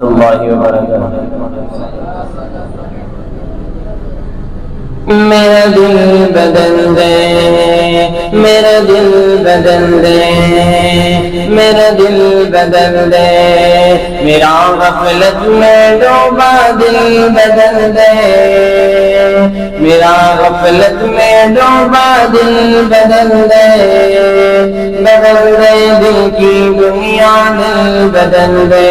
اللہ وبرکاتہ۔ میرا دل بدل دے، میرا دل بدل دے، میرا دل بدل دے، میرا غفلت میں ڈوبا دل بدل دے، میرا غفلت میں ڈوبا دل بدل دے، بدل دے دل کی دنیا دل بدل دے،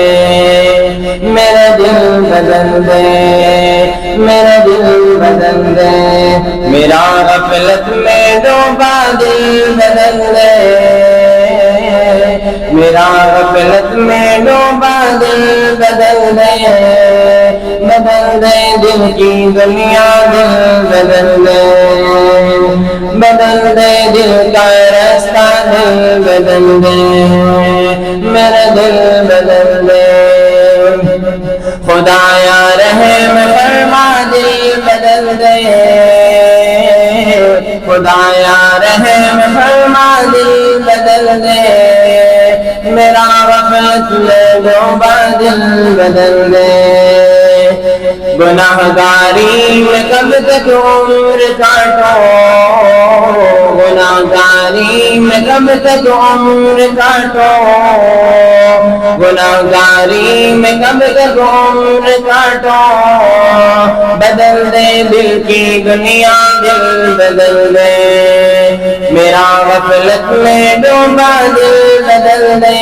میرا دل بدل دے، میرا دل بدل دے، میرا غفلت میں ڈوبا دل بدل دے، میرا غفلت میں ڈوبا دل بدل دے، بدل دے دل کی دنیا دل بدل دے، بدل دے دل کا راستہ دل بدل دے، میرا دل بدل دے، خدایا رحم فرما دل بدل دے، خدایا رحم فرما دل بدل دے، میرا غفلت میں ڈوبا دل بدل دے، گناہگاری میں کب تک عمر کاٹو، گناہگاری میں کب تک عمر کاٹو، گناہگاری میں کب تک عمر کاٹو، بدل دے دل کی دنیا دل بدل دے، میرا غفلت میں ڈوبا دل بدل دے،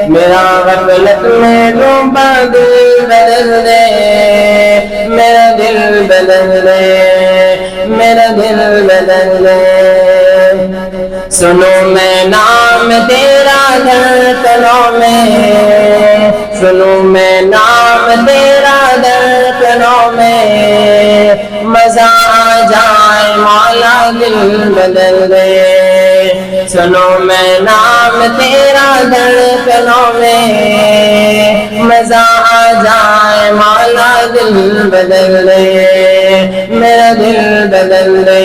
میرا غفلت میں ڈوبا دل بدل دے، میرا دل بدل دے، میرا دل بدل دے، سنو میں نام تیرا دھڑکنوں میں، سنو میں نام تیرا دھڑکنوں میں، مزہ آ جائے مولا دل بدل دے، سنو میں نام تیرا دھڑکنوں میں، مزہ آ جائے مولا دل بدل دے، میرا دل بدل دے،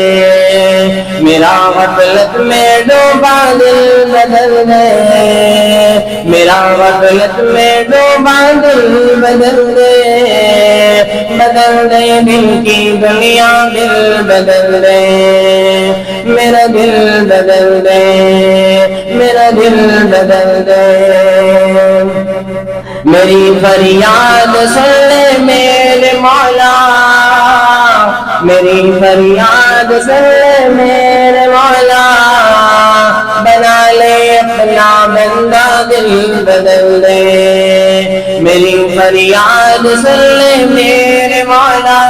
میرا غفلت میں ڈوبا دل بدل دے، میرا غفلت میں ڈوبا دل بدل دے، بدل دے دل کی دنیا دل بدل دے، میرا دل بدل دے، میرا دل بدل دے، میری فریاد سن لے میرے مولا، میری فریاد سن لے میرے مولا، بنا لے اپنا بندہ دل بدل دے، میری فریاد سن لے میرے مولا،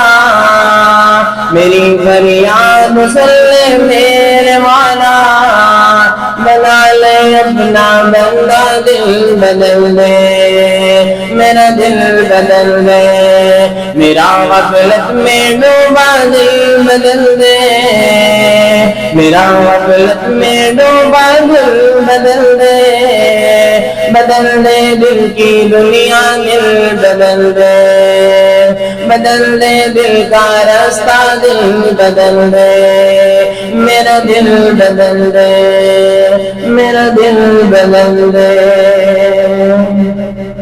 میری فریاد سن لے میرے مولا، بنا لے اپنا بندہ دل بدل دے، میرا دل بدل دے، میرا غفلت میں ڈوبا دل بدل دے، میرا غفلت میں ڈوبا دل بدل دے، بدل دے دل کی دنیا دل بدل دے، بدل دے دل کا راستہ دل بدل دے، میرا دل بدل دے، میرا دل بدل دے۔